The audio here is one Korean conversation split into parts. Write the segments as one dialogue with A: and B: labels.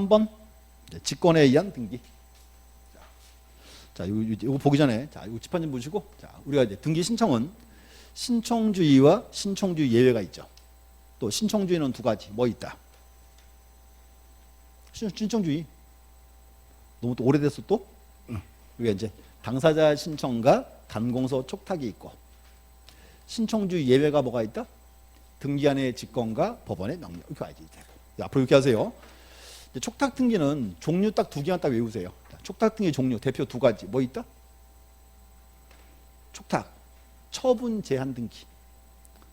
A: 23번 직권에 의한 등기. 자, 이거 보기 전에 자, 이거 짚어 좀 보시고, 자, 우리가 이제 등기 신청은 신청주의와 신청주의 예외가 있죠. 또 신청주의는 두 가지 뭐 있다. 신청주의 너무 또 오래됐어 또. 우리가 이제 당사자 신청과 단공서 촉탁이 있고, 신청주의 예외가 뭐가 있다? 등기한의 직권과 법원의 명령. 이렇게 알지. 앞으로 이렇게 하세요. 촉탁 등기는 종류 딱 두 개만 딱 외우세요. 촉탁 등기 종류 대표 두 가지 뭐 있다? 촉탁 처분 제한 등기,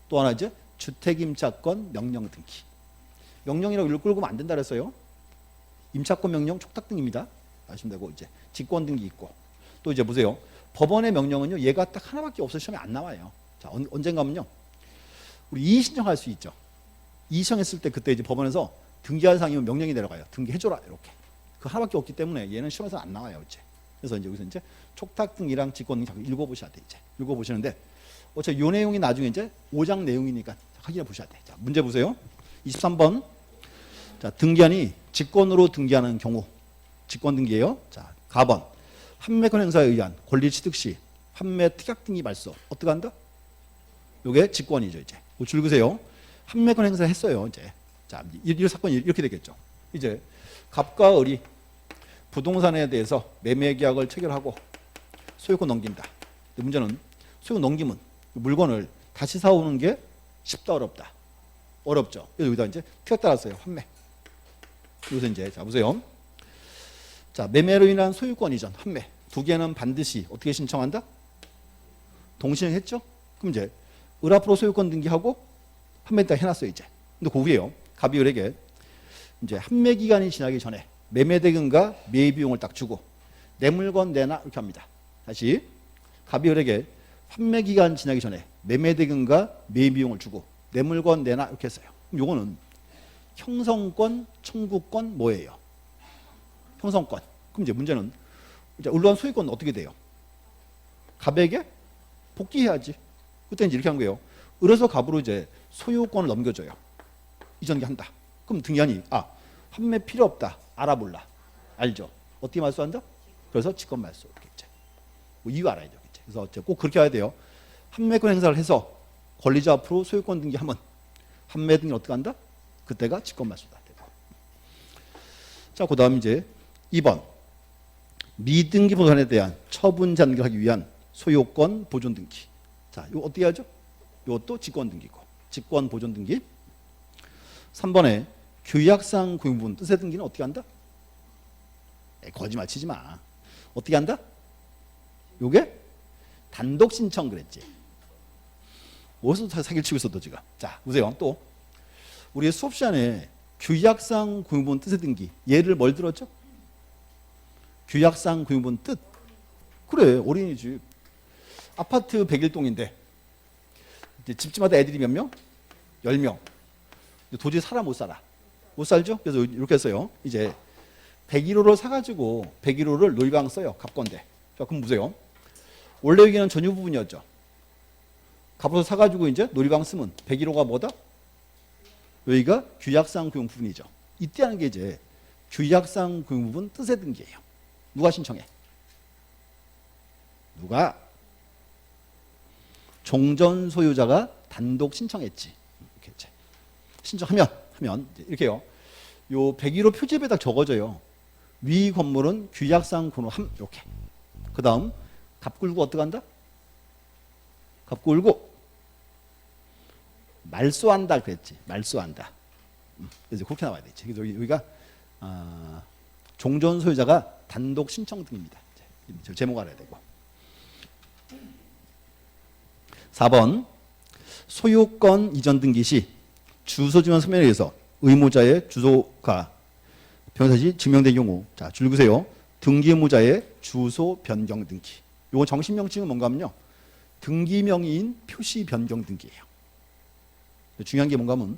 A: 또 하나 이제 주택임차권 명령 등기. 명령이라고 이걸 끌고 안 된다 그랬어요. 임차권 명령 촉탁 등기입니다. 아시면 되고, 이제 직권 등기 있고, 또 이제 보세요. 법원의 명령은요, 얘가 딱 하나밖에 없어 시험에 안 나와요. 자, 언젠가면요, 우리 이의 신청할 수 있죠. 이의 신청했을 때 그때 이제 법원에서 등기할 사항이면 명령이 내려가요. 등기해줘라 이렇게. 그 하나밖에 없기 때문에 얘는 시험에서 안 나와요, 이제. 그래서 이제 여기서 이제 촉탁 등기랑 직권 등기 자꾸 읽어보셔야 돼. 이제 읽어보시는데, 어차피 요 내용이 나중에 이제 5장 내용이니까 확인해 보셔야 돼. 자, 문제 보세요. 23번. 자, 등기한이 직권으로 등기하는 경우, 직권 등기예요. 자, 가번. 판매권 행사에 의한 권리 취득 시 판매 특약 등기 말소. 어떻게 한다? 요게 직권이죠, 이제. 줄 그세요. 판매권 행사 했어요, 이제. 자, 이 사건이 이렇게 되겠죠. 이제 갑과 을이 부동산에 대해서 매매 계약을 체결하고 소유권 넘긴다. 문제는 소유권 넘기면 물건을 다시 사오는 게 쉽다 어렵다? 어렵죠. 그래서 여기다 이제 특약 달았어요. 판매. 여기서 이제 자 보세요. 자, 매매로 인한 소유권 이전, 판매 두 개는 반드시 어떻게 신청한다? 동시행했죠? 그럼 이제 을 앞으로 소유권 등기하고 판매 딱 해놨어요, 이제. 근데 그 후에요, 갑이 을에게 이제 판매 기간이 지나기 전에 매매 대금과 매입 비용을 딱 주고 내 물건 내놔 이렇게 합니다. 다시 갑이 을에게 판매 기간 지나기 전에 매매 대금과 매입 비용을 주고 내 물건 내놔 이렇게 했어요. 그럼 요거는 형성권, 청구권 뭐예요? 형성권. 그럼 이제 문제는 이제 을로한 소유권은 어떻게 돼요? 갑에게 복귀해야지. 그때 이제 이렇게 한 거예요. 을에서 갑으로 이제 소유권을 넘겨줘요. 이전기 한다. 그럼 등기한이 판매 필요 없다. 알아볼라. 알죠? 어떻게 말소한다? 그래서 직권 말소. 이렇게 이제. 뭐 이유 알아야 되겠죠. 그래서 꼭 그렇게 해야 돼요. 판매권 행사를 해서 권리자 앞으로 소유권 등기하면 판매 등기 어떻게 한다? 그때가 직권 말소다. 되고. 자, 그다음 이제 2번. 미등기 부동산에 대한 처분 잔결하기 위한 소유권 보존 등기. 자, 이거 어떻게 하죠? 이것도 직권 등기고. 직권 보존 등기. 3번에 규약상 구용부분 뜻의 등기는 어떻게 한다? 거짓말 치지 마. 어떻게 한다? 요게 단독 신청 그랬지. 어디서 사기를 치고 있어 너 지금. 자, 보세요. 또 우리 수업 시간에 규약상 구용부분 뜻의 등기 예를 뭘 들었죠? 규약상 구용부분 뜻. 그래, 어린이집. 아파트 101동인데 이제 집집마다 애들이 몇 명? 10명. 도저히 살아 못 살아. 못 살죠? 그래서 이렇게 했어요. 이제 101호를 사가지고 101호를 놀이방 써요. 갑건데. 자, 그럼 보세요. 원래 여기는 전유 부분이었죠. 갑으로 사가지고 이제 놀이방 쓰면 101호가 뭐다? 여기가 규약상 구용 부분이죠. 이때 하는 게 이제 규약상 구용 부분 뜻의 등기예요. 누가 신청해? 누가? 종전 소유자가 단독 신청했지. 이렇게 이제. 신청하면 이렇게요. 요 101호 표지에 딱 적어져요. 위 건물은 규약상 군호함 이렇게. 그다음 갑 굴고 어떻게 한다? 갑 굴고 말소한다 그랬지. 말소한다. 그래서 그렇게 나와야 되지. 그래서 여기가 종전 소유자가 단독 신청 등입니다. 제목 알아야 되고. 4번 소유권 이전 등기 시 주소 지원 서면에 의해서 의무자의 주소가 변경사실이 증명된 경우, 자, 줄 그세요. 등기 의무자의 주소 변경 등기. 요거 정식 명칭은 뭔가 하면요, 등기 명의인 표시 변경 등기예요. 중요한 게 뭔가 하면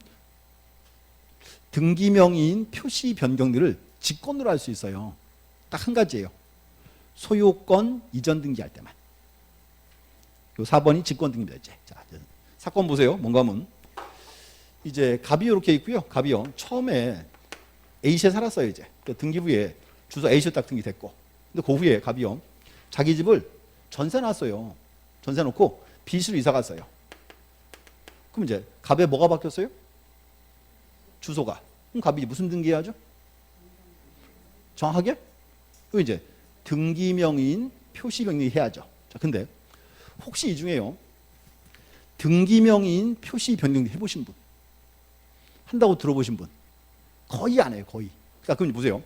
A: 등기 명의인 표시 변경들을 직권으로 할 수 있어요. 딱 한 가지예요. 소유권 이전 등기할 때만. 요 4번이 직권 등기입니다. 이제. 자, 사건 보세요. 뭔가 하면 이제 갑이 이렇게 있고요. 갑이요. 처음에 A시에 살았어요 이제. 그 등기부에 주소 A시에 딱 등기됐고. 근데 그 후에 갑이요. 자기 집을 전세 놨어요. 전세 놓고 B시로 이사 갔어요. 그럼 이제 갑에 뭐가 바뀌었어요? 주소가. 그럼 갑이 무슨 등기해야죠? 정확하게? 그 이제 등기명의인 표시명의 해야죠. 자, 근데 혹시 이 중에요. 등기명의인 표시 변경 해보신 분? 한다고 들어보신 분? 거의 안 해요, 거의. 자, 그럼 보세요.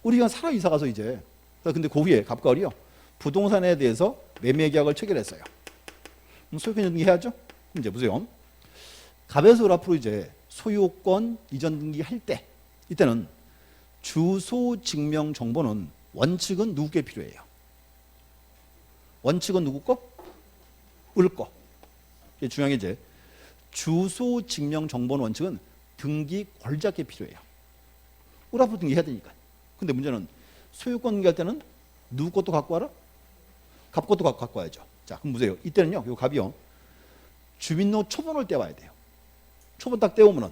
A: 우리가 살아 이사 가서 이제, 근데 그 후에 갑과 을이요. 부동산에 대해서 매매 계약을 체결했어요. 그럼 소유권 등기 해야죠? 그럼 이제 보세요. 갑에서 을 앞으로 이제 소유권 이전 등기 할 때, 이때는 주소 증명 정보는 원칙은 누구께 필요해요? 원칙은 누구 거? 을 거. 이게 중요한 게 이제 주소 증명 정보는 원칙은 등기 권리자께 필요해요. 을 앞으로 등기해야 되니까. 근데 문제는 소유권 등기할 때는 누구 것도 갖고 와라? 갑 것도 갖고 와야죠. 자, 그럼 보세요. 이때는요, 요 갑이요. 주민등록 초본을 떼와야 돼요. 초본 딱 떼오면은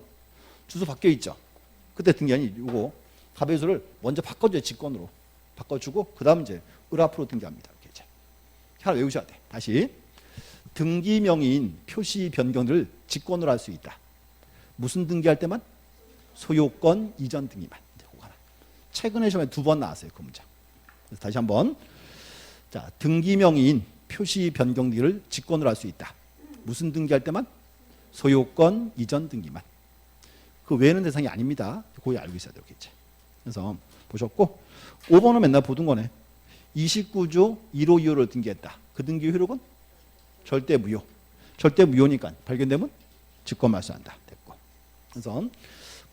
A: 주소 바뀌어 있죠. 그때 등기하니 요거 갑의 주소를 먼저 바꿔줘요. 직권으로 바꿔주고 그 다음 이제 을 앞으로 등기합니다. 이렇게 이제 하나 외우셔야 돼. 다시 등기명의인 표시 변경을 직권으로 할 수 있다. 무슨 등기할 때만? 소유권 이전 등기만. 이제 그거 하나. 최근에 시험에 2번 나왔어요. 그 문장. 그래서 다시 한번. 자, 등기명의인 표시 변경 등기를 직권으로 할 수 있다. 무슨 등기할 때만? 소유권 이전 등기만. 그 외에는 대상이 아닙니다. 그거 알고 있어야 돼요. 이제. 그래서 보셨고 5번은 맨날 보던 거네. 29조 1호 2호를 등기했다. 그 등기 효력은 절대 무효. 절대 무효니까 발견되면 직권 말소한다. 됐고. 그래서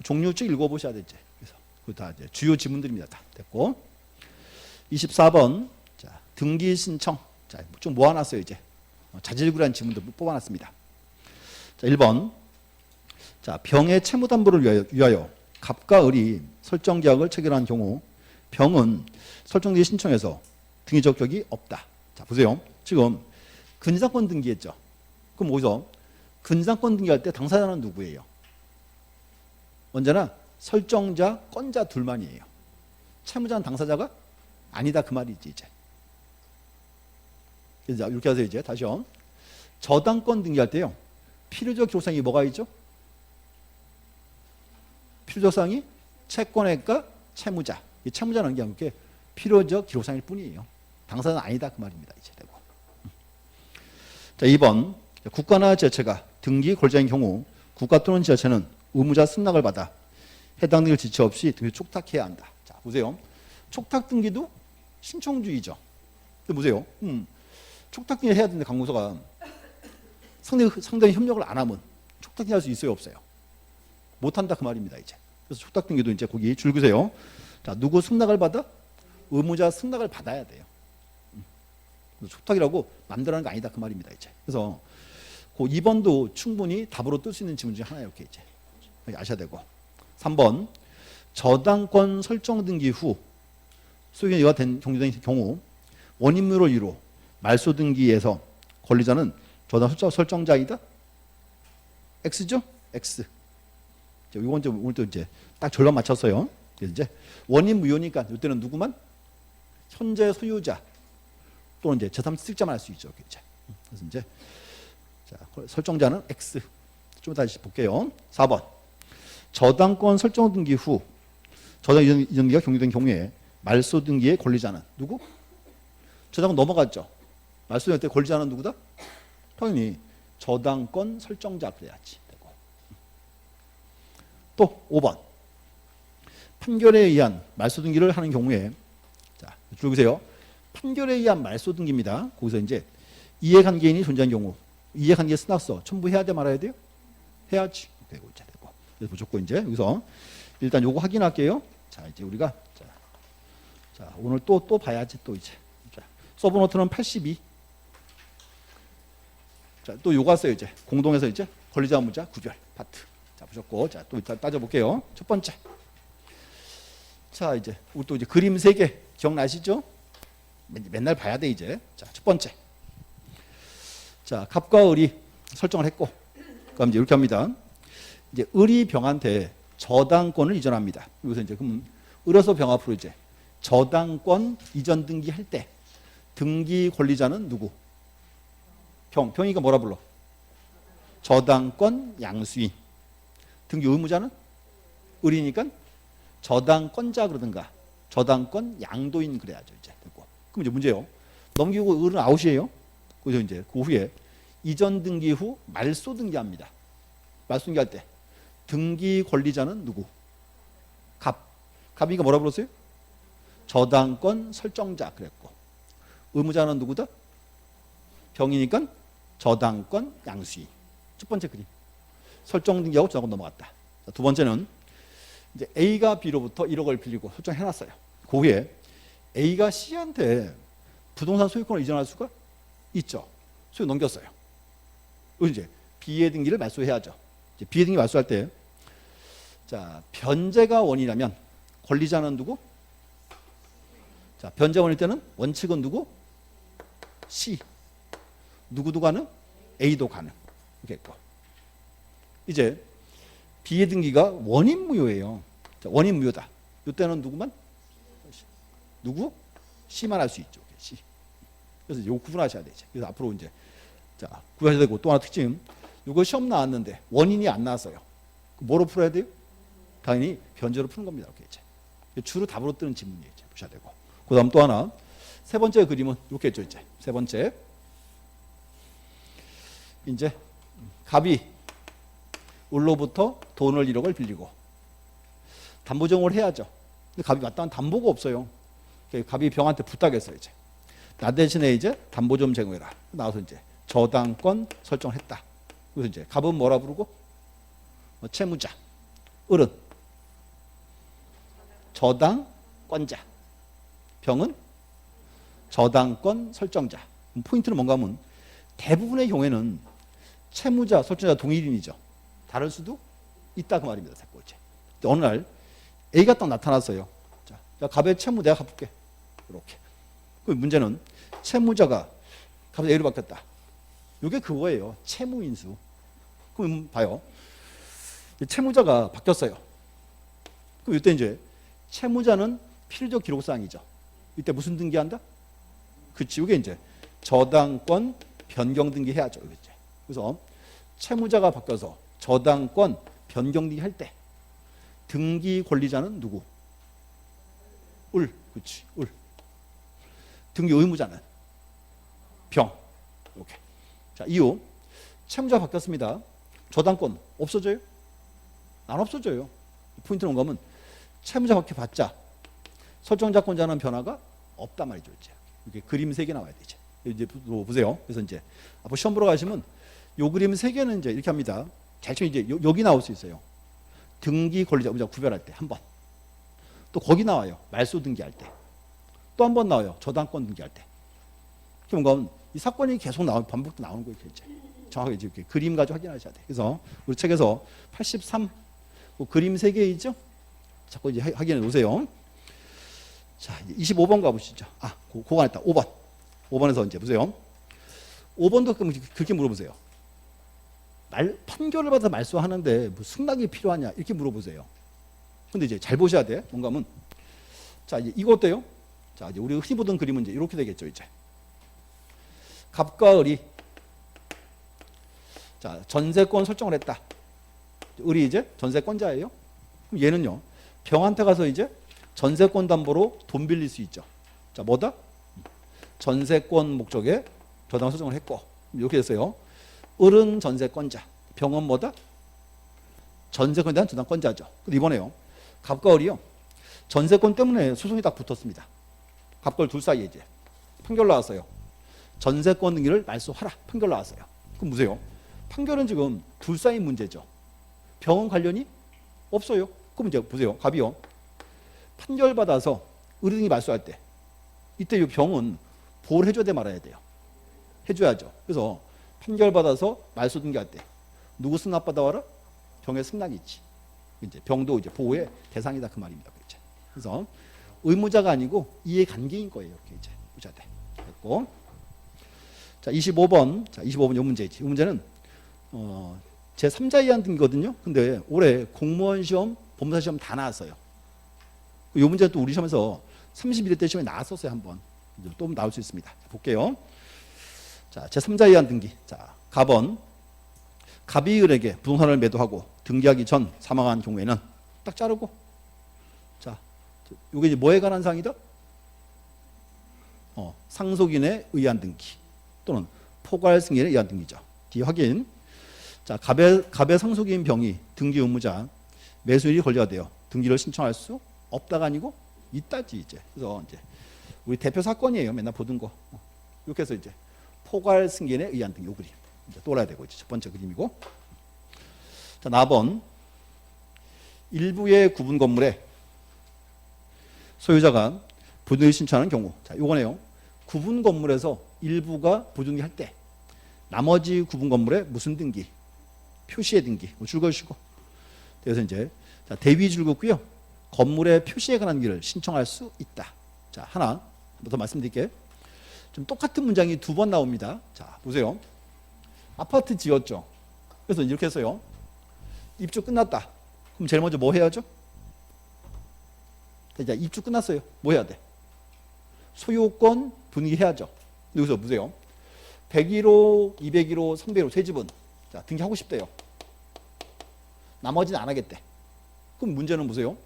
A: 종류책 읽어보셔야 되지. 그래서 그 다 이제 주요 지문들입니다. 다 됐고. 24번 자 등기 신청. 자 좀 모아놨어요 이제. 자질구레한 지문도 뽑아놨습니다. 자 1번 자 병의 채무담보를 위하여 갑과 을이 설정계약을 체결한 경우 병은 설정등기 신청해서 등기 적격이 없다. 자 보세요. 지금 근저당권 등기했죠. 그럼 어디서 근저당권 등기할 때 당사자는 누구예요? 언제나 설정자, 건자 둘만이에요. 채무자는 당사자가 아니다 그 말이지 이제. 그래서 이렇게 하세요 이제 다시요. 저당권 등기할 때요. 필요적 기록사항이 뭐가 있죠? 필요적 사항이 채권액과 채무자. 이 채무자는 그냥 이렇게 필요적 기록사항일 뿐이에요. 당사자는 아니다 그 말입니다 이제 되고. 자 2번 국가나 지자체가 등기 권리자인 경우 국가 또는 지자체는 의무자 승낙을 받아 해당 등기를 지체 없이 등기 촉탁해야 한다. 자 보세요. 촉탁 등기도 신청주의죠. 근데 보세요. 촉탁 등기를 해야 되는데 강공서가 상당히 협력을 안 하면 촉탁 등기 할 수 있어요 없어요? 못한다 그 말입니다 이제. 그래서 촉탁 등기도 이제 거기 줄 그세요. 자 누구 승낙을 받아? 의무자 승낙을 받아야 돼요. 촉탁이라고 만들어낸 거 아니다 그 말입니다 이제. 그래서 그 2번도 충분히 답으로 뜰 수 있는 지문 중에 하나예요. 이렇게 이제 아셔야 되고. 3번 저당권 설정 등기 후 소유가 된 경주된 경우 원인무효로 이루 말소 등기에서 권리자는 저당 설정자이다. X죠? X. 이건 이제 오늘도 이제 딱 절반 맞췄어요. 그래서 이제 원인무효니까 이때는 누구만? 현재 소유자 또는 이제 제3취득자만 할 수 있죠. 이제. 그래서 이제 자, 설정자는 X. 좀 다시 볼게요. 4번. 저당권 설정 등기 후 저당 이전 등기가 경유된 경우에 말소 등기의 권리자는 누구? 저당권 넘어갔죠. 말소 등기 때 권리자는 누구다? 당연히 저당권 설정자 그래야지. 되고. 또 5번. 판결에 의한 말소 등기를 하는 경우에 자, 줄 보세요. 판결에 의한 말소 등기입니다. 거기서 이제 이해관계인이 존재한 경우 이해관계 승낙서 첨부해야 돼 말아야 돼요? 해야지. 되고 이제 되고. 그래서 무조건 이제 여기서 일단 요거 확인할게요. 자 이제 우리가 자 오늘 또 봐야지 또 이제. 자 서브노트는 82. 자 또 요거 왔어요 이제 공동에서 이제 권리자 의무자 구별 파트. 자 보셨고 자 또 일단 따져볼게요. 첫 번째. 자 이제 우리 또 이제 그림 3개 기억나시죠? 맨날 봐야 돼 이제. 자 첫 번째. 자 갑과 을이 설정을 했고 그럼 이제 이렇게 합니다. 이제 을이 병한테 저당권을 이전합니다. 여기서 이제 그럼 을에서 병 앞으로 이제 저당권 이전 등기할 때 등기 권리자는 누구? 병이가 뭐라 불러? 저당권 양수인. 등기 의무자는 을이니까 저당권자 그러든가 저당권 양도인 그래야죠. 이제 됐고. 그럼 이제 문제요. 넘기고 을은 아웃이에요. 그래서 이제 그 후에 이전 등기 후 말소 등기합니다. 말소 등기할 때 등기 권리자는 누구? 갑이가 뭐라 불렀어요? 저당권 설정자 그랬고 의무자는 누구다? 병이니까 저당권 양수인. 첫 번째 그림. 설정 등기하고 저당권 넘어갔다. 자, 두 번째는 이제 A가 B로부터 1억을 빌리고 설정해놨어요. 그 후에 A가 C한테 부동산 소유권을 이전할 수가 있죠. 소유 넘겼어요. 그리고 이제 B의 등기를 말소해야죠. 이제 B의 등기 말소할 때, 자 변제가 원이라면 권리자는 누구? 자 변제 원일 때는 원칙은 누구? C. 누구도 가능? A도 가능. 이렇게 했고. 이제 B의 등기가 원인 무효예요. 자, 원인 무효다. 이때는 누구만? 누구? C만 할 수 있죠. C. 그래서 이거 구분하셔야 되죠. 그래서 앞으로 이제 자 구분하셔야 되고 또 하나 특징. 이거 시험 나왔는데 원인이 안 나왔어요. 뭐로 풀어야 돼요? 당연히 변제로 푸는 겁니다. 이렇게 이제 주로 답으로 뜨는 지문이에요. 이제 보셔야 되고. 그다음 또 하나 세 번째 그림은 이렇게 했죠. 이제 세 번째 이제 갑이 을로부터 돈을 1억을 빌리고 담보정을 해야죠. 근데 갑이 마땅한 담보가 없어요. 갑이 병한테 부탁했어요. 이제 나 대신에 이제 담보 좀 제공해라. 나와서 이제 저당권 설정했다. 그래서 이제 갑은 뭐라 부르고? 채무자. 을은 저당권자. 병은 저당권 설정자. 포인트는 뭔가 하면 대부분의 경우에는 채무자, 설정자 동일인이죠. 다를 수도 있다 그 말입니다. 이제 어느 날 A가 딱 나타났어요. 자, 갑의 채무 내가 갚을게. 이렇게. 그 문제는 채무자가 갑자기 A로 바뀌었다. 이게 그거예요. 채무인수. 그럼 봐요. 채무자가 바뀌었어요. 그럼 이때 이제 채무자는 필요적 기록사항이죠. 이때 무슨 등기한다? 그치. 이게 이제 저당권 변경 등기 해야죠. 이제. 그래서 채무자가 바뀌어서 저당권 변경 등기 할 때 등기 권리자는 누구? 을. 그치. 을. 등기 의무자는 병. 이렇게. 자, 이후 채무자 바뀌었습니다. 저당권 없어져요? 안 없어져요. 포인트는 뭔가 하면 채무자 바뀌어봤자 설정자권자는 변화가 없단 말이죠. 이제. 이렇게 그림 3개 나와야 되죠. 이제 보세요. 그래서 이제 앞으로 시험 보러 가시면 요 그림 3개는 이제 이렇게 합니다. 잘 치면 이제 여기 나올 수 있어요. 등기 권리자 의무자 구별할 때 한 번. 또 거기 나와요. 말소 등기할 때. 또 한 번 나와요. 저당권 등기할 때. 그럼 뭔가 이 사건이 계속 반복도 나오는 거예요. 이제. 정확하게 이렇게 그림 가지고 확인하셔야 돼요. 그래서 우리 책에서 83 그림 3개 있죠? 자꾸 이제 확인해 놓으세요. 자, 25번 가보시죠. 아, 그거 안 했다. 5번. 5번에서 이제 보세요. 5번도 그렇게 물어보세요. 판결을 받아서 말소하는데 뭐 승낙이 필요하냐 이렇게 물어보세요. 근데 이제 잘 보셔야 돼. 뭔가 하면 자, 이제 이거 어때요? 자, 이제 우리가 흔히 보던 그림은 이제 이렇게 되겠죠. 이제 갑과 을이 자 전세권 설정을 했다. 을이 이제 전세권자예요. 그럼 얘는요 병한테 가서 이제 전세권 담보로 돈 빌릴 수 있죠. 자 뭐다? 전세권 목적에 저당 설정을 했고 이렇게 됐어요. 을은 전세권자, 병은 뭐다? 전세권에 대한 저당권자죠. 근데 이번에요 갑과 을이요 전세권 때문에 소송이 딱 붙었습니다. 갑과 을 둘 사이에 이제 판결 나왔어요. 전세권 등기를 말소하라 판결 나왔어요. 그럼 보세요. 판결은 지금 둘 사이 문제죠. 병은 관련이 없어요. 그럼 이제 보세요. 갑이요. 판결 받아서 을이 말소할 때 이때 이 병은 보호를 해줘야 돼 말아야 돼요. 해줘야죠. 그래서 판결 받아서 말소 등기할 때 누구 승낙 받아와라? 병의 승낙이 있지. 이제 병도 이제 보호의 대상이다 그 말입니다. 그래서 의무자가 아니고 이해관계인 거예요. 이렇게 이제 보셔야 돼. 됐고. 자 25번. 자 25번 요 문제지. 이 문제는 제 3자 이한 등기거든요. 근데 올해 공무원 시험 법무사 시험 다 나왔어요. 이 문제 또 우리 시험에서 31회 때 시험에 나왔었어요. 한번. 또 나올 수 있습니다. 볼게요. 자, 제3자에 의한 등기. 자, 갑은 갑이 을에게 부동산을 매도하고 등기하기 전 사망한 경우에는 딱 자르고. 자, 이게 이제 뭐에 관한 사항이다? 상속인에 의한 등기 또는 포괄 승인에 의한 등기죠. 뒤 확인. 자, 갑의 상속인 병이 등기 의무자 매수일이 권리가 되어 등기를 신청할 수 없다가 아니고 있다지 이제. 그래서 이제 우리 대표 사건이에요. 맨날 보던 거. 이렇게 해서 이제 포괄 승인에 의한 등기 요 그림 이제 또 알아야 되고 이제 첫 번째 그림이고. 자, 나번 일부의 구분 건물에 소유자가 부등기 신청하는 경우. 자, 요거네요. 구분 건물에서 일부가 부등기 할 때 나머지 구분 건물에 무슨 등기? 표시의 등기. 줄 것이고. 그래서 이제 자, 대위 줄 긋고요. 건물의 표시에 관한 길을 신청할 수 있다. 자, 하나 한 번 더 말씀드릴게요. 좀 똑같은 문장이 두 번 나옵니다. 자, 보세요. 아파트 지었죠. 그래서 이렇게 해서요. 입주 끝났다. 그럼 제일 먼저 뭐 해야죠? 자, 입주 끝났어요. 뭐 해야 돼? 소유권 분기해야죠. 여기서 보세요. 101호, 201호, 301호 세 집은 자, 등기하고 싶대요. 나머지는 안 하겠대. 그럼 문제는 보세요.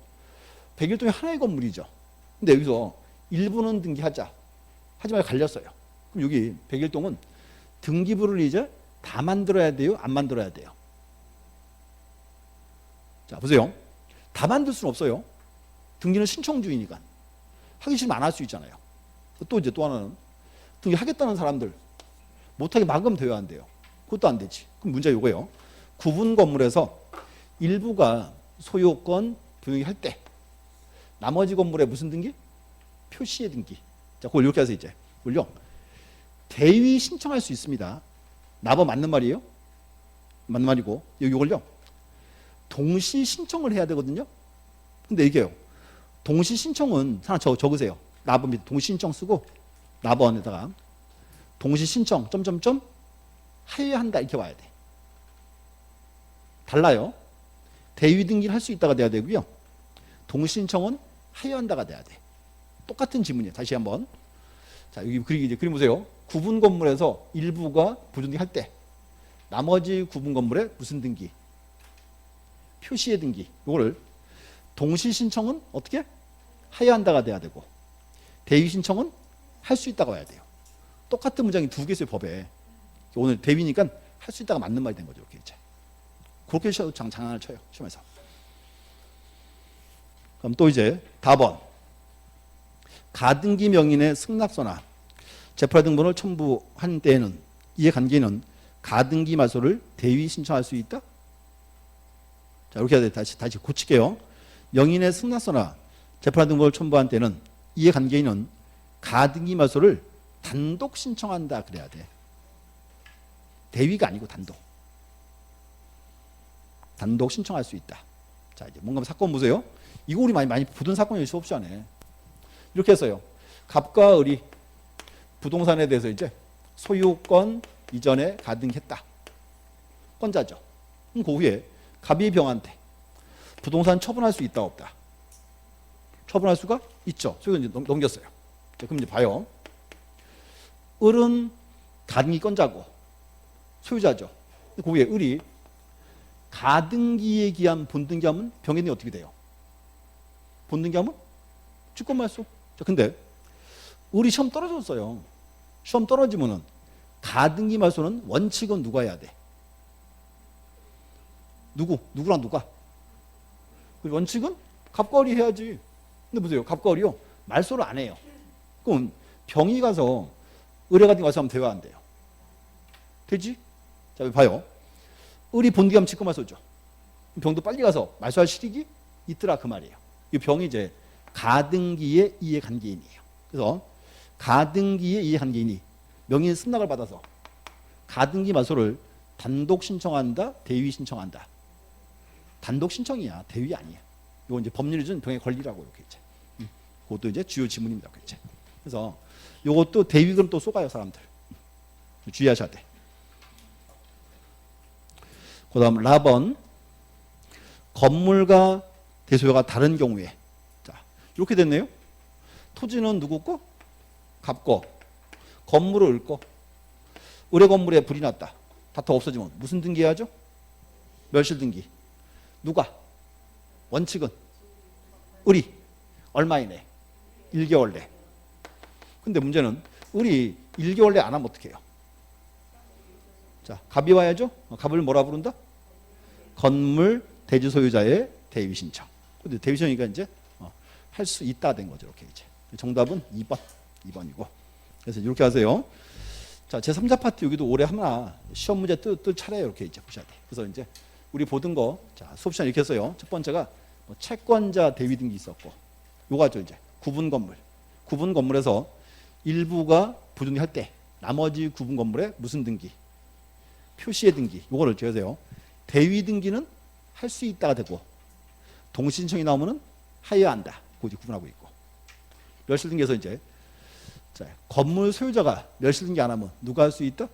A: 101동이 하나의 건물이죠. 근데 여기서 일부는 등기하자. 하지만 갈렸어요. 그럼 여기 101동은 등기부를 이제 다 만들어야 돼요? 안 만들어야 돼요? 자, 보세요. 다 만들 수는 없어요. 등기는 신청주의니까. 하기 싫으면 안 할 수 있잖아요. 또 이제 또 하나는 등기하겠다는 사람들 못하게 막으면 돼야 안 돼요. 그것도 안 되지. 그럼 문제 이거예요. 구분 건물에서 일부가 소유권 분양할 때 나머지 건물에 무슨 등기? 표시의 등기. 자, 그걸 이렇게 해서 이제 그걸요. 대위 신청할 수 있습니다. 나버 맞는 말이에요? 맞는 말이고 이걸요. 동시 신청을 해야 되거든요. 근데 이게요. 동시 신청은 하나 적으세요. 나버 밑에 동시 신청 쓰고 나번에다가 동시 신청 점점점 하여한다 이렇게 와야 돼. 달라요. 대위 등기를 할 수 있다가 돼야 되고요. 동시 신청은 하여한다가 돼야 돼. 똑같은 지문이에요. 다시 한번. 자, 여기 그림 보세요. 구분 건물에서 일부가 부등기 할 때 나머지 구분 건물에 무슨 등기? 표시의 등기. 이거를 동시 신청은 어떻게? 하여한다가 돼야 되고 대위 신청은 할 수 있다가 와야 돼요. 똑같은 문장이 두 개 있어요. 법에. 오늘 대위니까 할 수 있다가 맞는 말이 된 거죠. 이렇게 이제. 그렇게 장난을 쳐요. 시험에서. 그럼 또 이제 답은 가등기 명인의 승낙서나 재판의 등본을 첨부한 때에는 이에 관계는 가등기 말소를 대위 신청할 수 있다. 자, 이렇게 해야 돼. 다시 고칠게요. 명인의 승낙서나 재판의 등본을 첨부한 때는 이에 관계인은 가등기 말소를 단독 신청한다 그래야 돼. 대위가 아니고 단독 신청할 수 있다. 자, 이제 뭔가 사건 보세요. 이거 우리 많이 보던 사건이에요. 수업시간에. 이렇게 했어요. 갑과 을이 부동산에 대해서 이제 소유권 이전에 가등했다. 권자죠. 그럼 그 후에 갑이 병한테 부동산 처분할 수 있다 없다? 처분할 수가 있죠. 소유권 이제 넘겼어요. 자, 그럼 이제 봐요. 을은 가등기 권자고 소유자죠. 그 후에 을이 가등기에 기한 본등기하면 병인이 어떻게 돼요? 본등기하면 주권말소. 자, 근데 을이 시험 떨어졌어요. 시험 떨어지면은 가등기 말소는 원칙은 누가 해야 돼? 누구랑 누가? 원칙은 갑과 을이 해야지. 근데 보세요. 갑과 을이요. 말소를 안 해요. 그럼 병이 가서 을에 가등기 말소하면 돼야 안 돼요? 되지? 자, 봐요. 을이 본등기하면 직권말소죠. 병도 빨리 가서 말소할 실익이 있더라 그 말이에요. 이 병이 이제 가등기의 이해관계인이에요. 그래서 가등기의 이해관계인이 명인 승낙을 받아서 가등기 말소를 단독 신청한다, 대위 신청한다. 단독 신청이야, 대위 아니야. 이거 이제 법률이 준 병의 권리라고 이렇게 이제. 그것도 이제 주요 지문입니다. 그렇지? 그래서 이것도 대위금 또 쏘가요 사람들. 주의하셔야 돼. 그다음 라번 건물과 대소유가 다른 경우에. 자, 이렇게 됐네요. 토지는 누구 거? 갑 거. 건물을 을 거. 을의 건물에 불이 났다. 다 없어지면 무슨 등기해야죠? 멸실 등기. 누가? 원칙은 을이 얼마 이내? 1개월 내. 근데 문제는 을이 1개월 내 안 하면 어떻게 해요? 자, 갑이 와야죠. 갑을 뭐라 부른다? 건물 대지 소유자의 대위 신청. 근데 대위 신청이니까 이제 할 수 있다 된 거죠. 이렇게 이제. 정답은 2번이고. 그래서 이렇게 하세요. 자, 제3자 파트 여기도 올해 하나 시험 문제 뜰 차례예요. 이렇게 이제 보셔야 돼. 그래서 이제 우리 보던 거, 자, 수업 시간 이렇게 했어요. 첫 번째가 뭐 채권자 대위 등기 있었고, 요거죠 이제 구분 건물. 구분 건물에서 일부가 부등기할 때 나머지 구분 건물에 무슨 등기? 표시의 등기. 요거를 제세요. 대위 등기는 할 수 있다가 되고 동시 신청이 나오면은 하여야 한다. 그거 이제 구분하고 있고. 멸실 등기에서 이제 자, 건물 소유자가 멸실 등기 안 하면 누가 할 수 있다?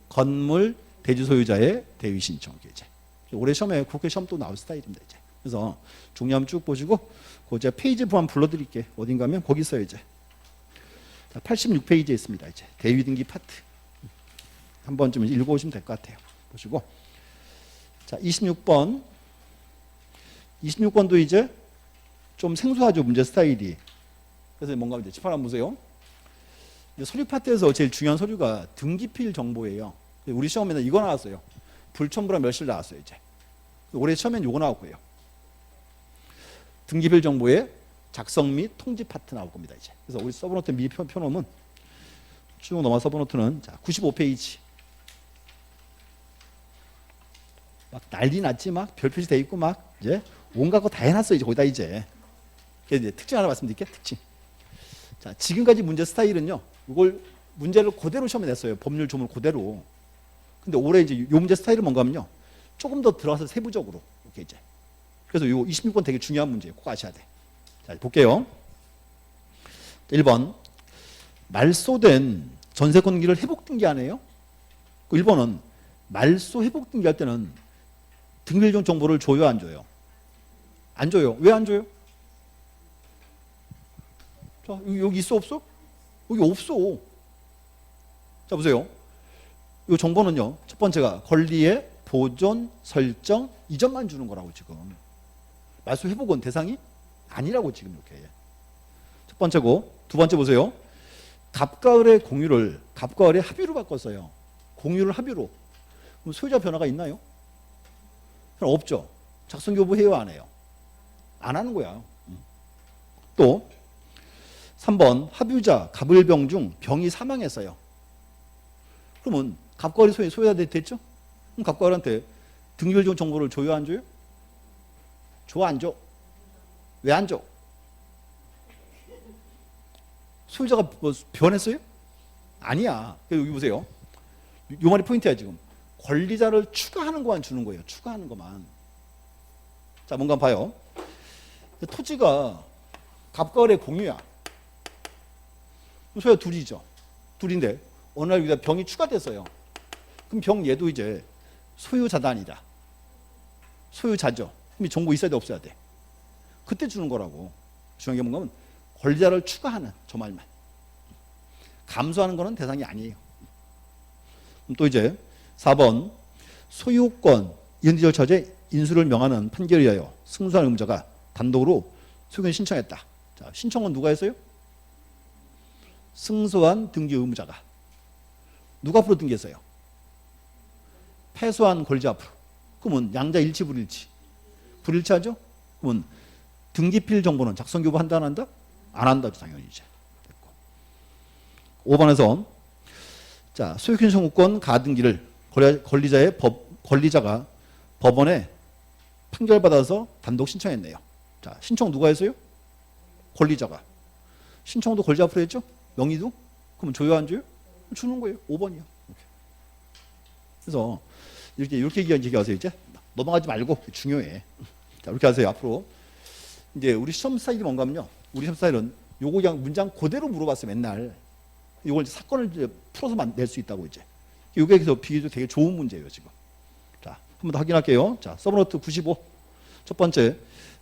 A: 건물 대지 소유자의 대위 신청. 이제 올해 시험에 국회 시험 또 나올 스타일입니다. 이제. 그래서 종이함 쭉 보시고 그 제가 페이지 한번 불러드릴게. 어딘가면 거기 있어요. 이제 86페이지에 있습니다. 이제 대위 등기 파트 한 번쯤 읽어오시면 될 것 같아요. 보시고 자 26번도 이제 좀 생소하죠. 문제 스타일이. 그래서 뭔가 이제 짚어나 보세요. 서류 파트에서 제일 중요한 서류가 등기필 정보예요. 우리 시험에는 이거 나왔어요. 불첨부랑 멸실 나왔어요. 이제 올해 시험엔 이거 나왔고요. 등기필 정보의 작성 및 통지 파트 나올 겁니다. 이제 그래서 우리 서브노트 미 펴놓으면 쭉 넘어 서브노트는 자 95페이지. 막 난리 났지. 막 별표시 돼 있고 막 이제 온갖 거 다 해놨어요. 이제 거기다 이제. 그래서 이제 특징 하나 말씀드릴게요. 특징. 자, 지금까지 문제 스타일은요. 이걸 문제를 그대로 시험에 냈어요. 법률 조문 그대로. 근데 올해 이제 요 문제 스타일은 뭔가 하면요. 조금 더 들어가서 세부적으로. 이렇게 이제. 그래서 요 26번 되게 중요한 문제예요. 꼭 아셔야 돼. 자, 볼게요. 1번. 말소된 전세 권기를 회복 등기하네요. 1번은 말소 회복 등기할 때는 등기일종 정보를 줘요, 안 줘요? 안 줘요. 왜 안 줘요? 자, 여기 있어 없어? 여기 없어. 자, 보세요. 이 정보는요. 첫 번째가 권리의 보존, 설정, 이전만 주는 거라고 지금. 말소 회복은 대상이 아니라고 지금 이렇게. 첫 번째고 두 번째 보세요. 갑과 을의 공유를 갑과 을의 합의로 바꿨어요. 공유를 합의로. 그럼 소유자 변화가 있나요? 없죠. 작성교부 해요, 안 해요? 안 하는 거야. 또 3번 합유자 갑을병 중 병이 사망했어요. 그러면 갑과 을이 소유자 됐죠? 그럼 갑과 을한테 등기일종 정보를 줘요, 안 줘요? 줘, 안 줘? 왜 안 줘? 소유자가 뭐 변했어요? 아니야. 여기 보세요. 요 말이 포인트야 지금. 권리자를 추가하는 것만 주는 거예요. 추가하는 것만. 자, 뭔가 봐요. 토지가 갑과 을의 공유야. 소유자 둘이죠. 둘인데 어느 날 여기다 병이 추가됐어요. 그럼 병 얘도 이제 소유자다 아니다. 소유자죠. 그럼 정보 있어야 돼, 없어야 돼? 그때 주는 거라고. 중요한 게 뭔가 하면 권리자를 추가하는 저 말만. 감수하는 거는 대상이 아니에요. 그럼 또 이제 4번 소유권 이행지 절차제 인수를 명하는 판결에 의하여 승소한 의무자가 단독으로 소유권 신청했다. 자, 신청은 누가 했어요? 승소한 등기 의무자가. 누가 앞으로 등기했어요? 패소한 권리자 앞으로. 그러면 양자 일치 불일치. 불일치하죠? 그러면 등기필 정보는 작성교부 한다 안 한다? 안 한다 당연히 이제. 5번에서 자, 소유권 청구권 가등기를 권리자의 권리자가 법원에 판결받아서 단독 신청했네요. 자, 신청 누가 했어요? 권리자가. 신청도 권리자 앞으로 했죠? 명의도? 그러면 줘요, 안 줘요? 주는 거예요. 5번이요. 이렇게. 그래서 이렇게 얘기하세요. 이제 넘어가지 말고 중요해. 자, 이렇게 하세요. 앞으로 이제 우리 시험 스타일이 뭔가 하면요. 우리 시험 스타일은 요거 그냥 문장 그대로 물어봤어요. 맨날. 이걸 이제 사건을 이제 풀어서 낼 수 있다고 이제. 이게 비교적 되게 좋은 문제예요 지금. 자, 한 번 더 확인할게요. 자, 서브노트 95. 첫 번째,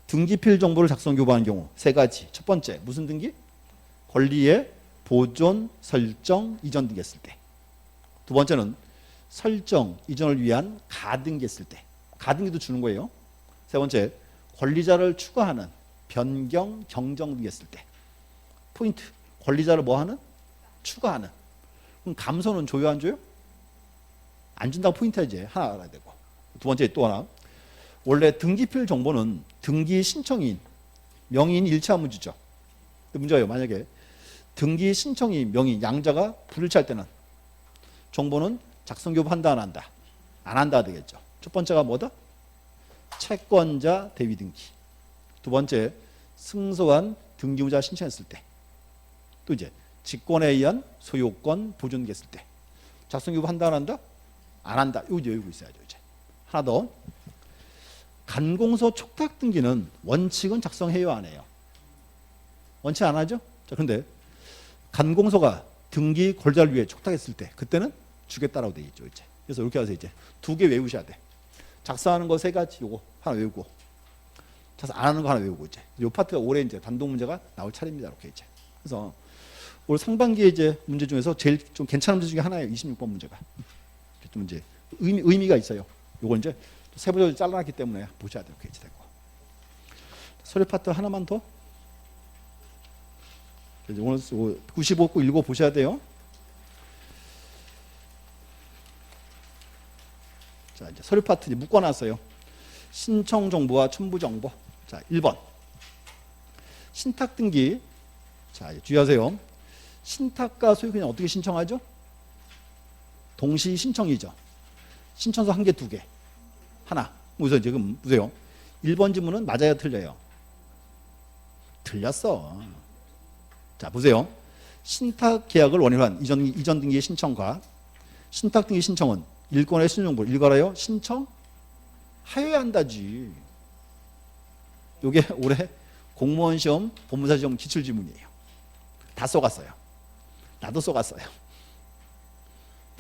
A: 등기필 정보를 작성 교부하는 경우 세 가지. 첫 번째, 무슨 등기? 권리의 보존, 설정, 이전 등기했을 때. 두 번째는 설정, 이전을 위한 가등기했을 때. 가등기도 주는 거예요. 세 번째, 권리자를 추가하는 변경, 경정 등기했을 때. 포인트, 권리자를 뭐 하는? 추가하는. 그럼 감소는 줘요, 안 줘요? 안 준다고 포인트야 이제 하나 알아야 되고. 두 번째 또 하나. 원래 등기필 정보는 등기 신청인, 명의인 일치한 문제죠. 문제예요. 만약에 등기 신청인, 명의, 양자가 불일치할 때는 정보는 작성 교부한다 안 한다? 안 한다 되겠죠. 첫 번째가 뭐다? 채권자 대위 등기. 두 번째, 승소한 등기무자 신청했을 때. 또 이제 직권에 의한 소유권 보존했을 때. 작성 교부한다 안 한다? 안 한다. 이거 여유고 있어야죠. 이제 하나 더. 간공서 촉탁 등기는 원칙은 작성해요 안 해요? 원칙 안 하죠? 자, 근데 간공서가 등기 권리자를 위해 촉탁했을 때 그때는 주겠다라고 돼 있죠. 이제. 그래서 이렇게 해서 이제 두 개 외우셔야 돼. 작성하는 거 세 가지 요거 하나 외우고 작성 안 하는 거 하나 외우고 이제. 요 파트가 올해 이제 단독 문제가 나올 차례입니다. 이렇게 이제. 그래서 올 상반기에 이제 문제 중에서 제일 좀 괜찮은 문제 중에 하나예요. 26번 문제가. 좀 이제 의미가 있어요. 요걸 이제 세부적으로 잘라놨기 때문에 보셔야 돼요. 이렇게 되고. 서류 파트 하나만 더. 오늘 95고 읽어 보셔야 돼요. 자, 이제 서류 파트 이제 묶어놨어요. 신청 정보와 첨부 정보. 자, 1번. 신탁 등기. 자, 주의하세요. 신탁과 소유권은 어떻게 신청하죠? 동시 신청이죠. 신청서 한 개, 두 개. 하나. 우선 지금 보세요. 1번 지문은 맞아요, 틀려요? 틀렸어. 자, 보세요. 신탁 계약을 원인으로 한 이전 등기의 신청과 신탁 등기 신청은 일권의 신용부 일괄하여 신청하여야 한다지. 이게 올해 공무원 시험, 법무사 시험 기출 지문이에요. 다 써갔어요. 나도 써갔어요.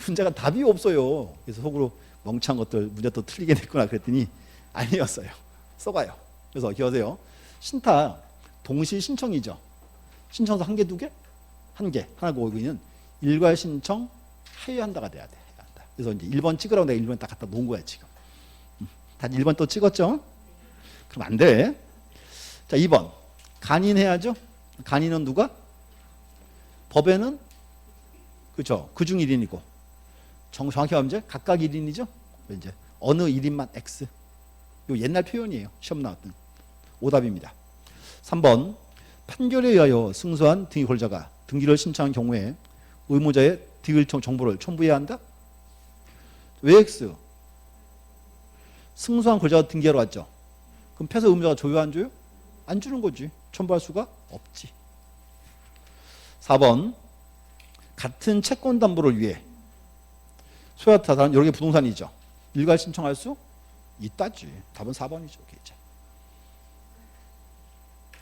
A: 문제가 답이 없어요. 그래서 속으로 멍청한 것들 문제 또 틀리게 됐구나 그랬더니 아니었어요. 써가요. 그래서 기억하세요. 신탁 동시 신청이죠. 신청서 한 개, 두 개? 한 개. 하나 거기는 일괄 신청 하여야 한다가 돼야 돼. 그래서 이제 1번 찍으라고 내가 1번 딱 갖다 놓은 거야 지금. 다 1번 또 찍었죠? 그럼 안 돼. 자, 2번. 간인해야죠? 간인은 누가? 법에는 그렇죠. 그중 1인이고 정확히 하면 이제 각각 1인이죠. 이제 어느 1인만 X. 요 옛날 표현이에요. 시험 나왔던. 오답입니다. 3번. 판결에 의하여 승소한 등기 권리자가 등기를 신청한 경우에 의무자의 등기 정보를 첨부해야 한다? 왜 X? 승소한 권리자가 등기하러 왔죠. 그럼 패소 의무자가 줘요 안 줘요? 안 주는 거지. 첨부할 수가 없지. 4번. 같은 채권 담보를 위해 소유타산 여러 개 부동산이죠. 일괄 신청할 수 있다지. 답은 4번이죠. 이제.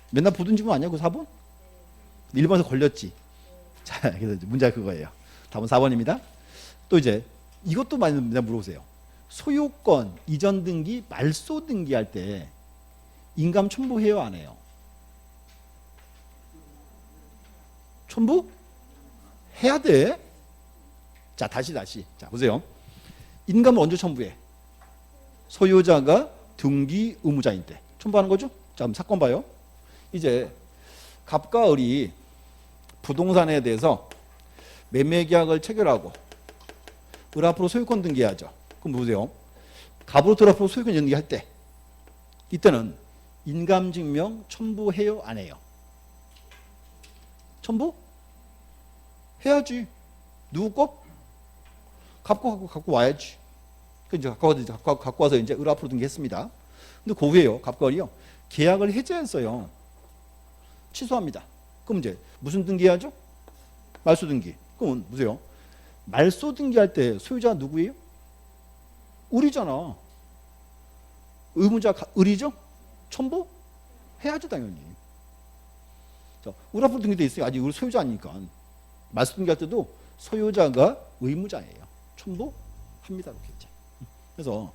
A: 맨날 보던 지문 아니야? 그 4번? 1번에서 걸렸지. 자, 그래서 문제가 그거예요. 답은 4번입니다. 또 이제 이것도 많이 물어보세요. 소유권 이전 등기, 말소 등기할 때 인감 첨부해요 안 해요? 첨부? 해야 돼. 자, 다시. 자, 보세요. 인감을 언제 첨부해? 소유자가 등기 의무자인 때 첨부하는 거죠? 자, 그럼 사건 봐요. 이제 갑과 을이 부동산에 대해서 매매 계약을 체결하고 을 앞으로 소유권 등기하죠. 그럼 보세요. 갑으로부터 을 앞으로 소유권 등기할 때 이때는 인감증명 첨부해요 안 해요? 첨부? 해야지. 누구 거? 갖고 와야지. 그 이제 갖고 와서 이제 을 앞으로 등기했습니다. 근데 그 후에요. 갑과 을이요. 계약을 해제했어요. 취소합니다. 그럼 이제 무슨 등기해야죠? 말소 등기. 그럼 보세요. 말소 등기할 때 소유자가 누구예요? 을이잖아. 의무자 을이죠? 첨부? 해야죠 당연히. 자, 을 앞으로 등기돼 있어요. 아직 을 소유자 아니니까. 말소 등기할 때도 소유자가 의무자예요. 첨부합니다. 이렇게 이제. 그래서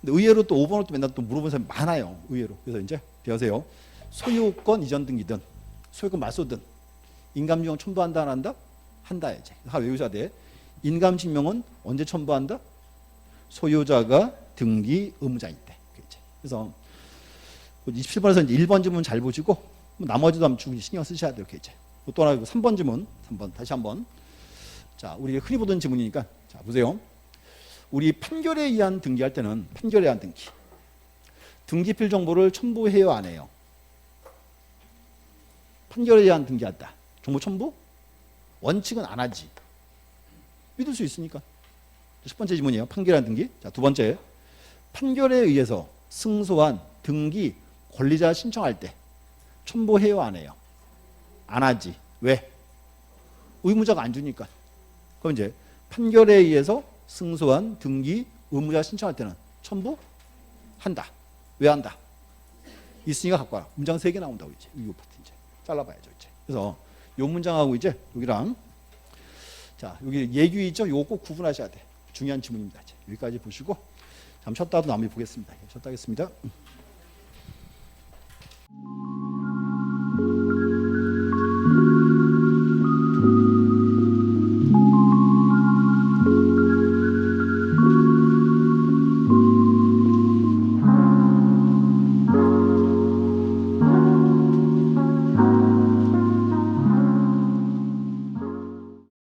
A: 근데 의외로 또 5번을 또 맨날 또 물어보는 사람이 많아요. 의외로. 그래서 이제 배우세요. 소유권 이전 등기든 소유권 말소든 인감증명 첨부한다 안 한다? 한다 이제. 다 외우셔야 돼. 인감증명은 언제 첨부한다? 소유자가 등기 의무자일 때. 그래서 27번에서 이제 1번 지문 잘 보시고 나머지도 한번 신경 쓰셔야 돼요. 이렇게 이제. 또 하나 3번 지문, 3번 다시 한번. 자, 우리 흔히 보던 지문이니까 자 보세요. 우리 판결에 의한 등기할 때는 판결에 의한 등기. 등기필 정보를 첨부해요, 안 해요? 판결에 의한 등기한다. 정보 첨부? 원칙은 안 하지. 믿을 수 있으니까. 10번째 지문이에요. 판결에 의한 등기. 자, 두 번째. 판결에 의해서 승소한 등기 권리자 신청할 때 첨부해요, 안 해요? 안 하지. 왜? 의무자가 안 주니까. 그럼 이제 판결에 의해서 승소한 등기 의무자 신청할 때는 첨부한다. 왜 한다? 있으니까 갖고 와라. 문장 3개 나온다고 이제. 이 파트 이제 잘라봐야죠 이제. 그래서 요 문장하고 이제 여기랑 자 여기 예규 있죠? 요거 꼭 구분하셔야 돼. 중요한 지문입니다. 이제. 여기까지 보시고 잠 쉬었다도 나머지 보겠습니다. 쉬었다 하겠습니다.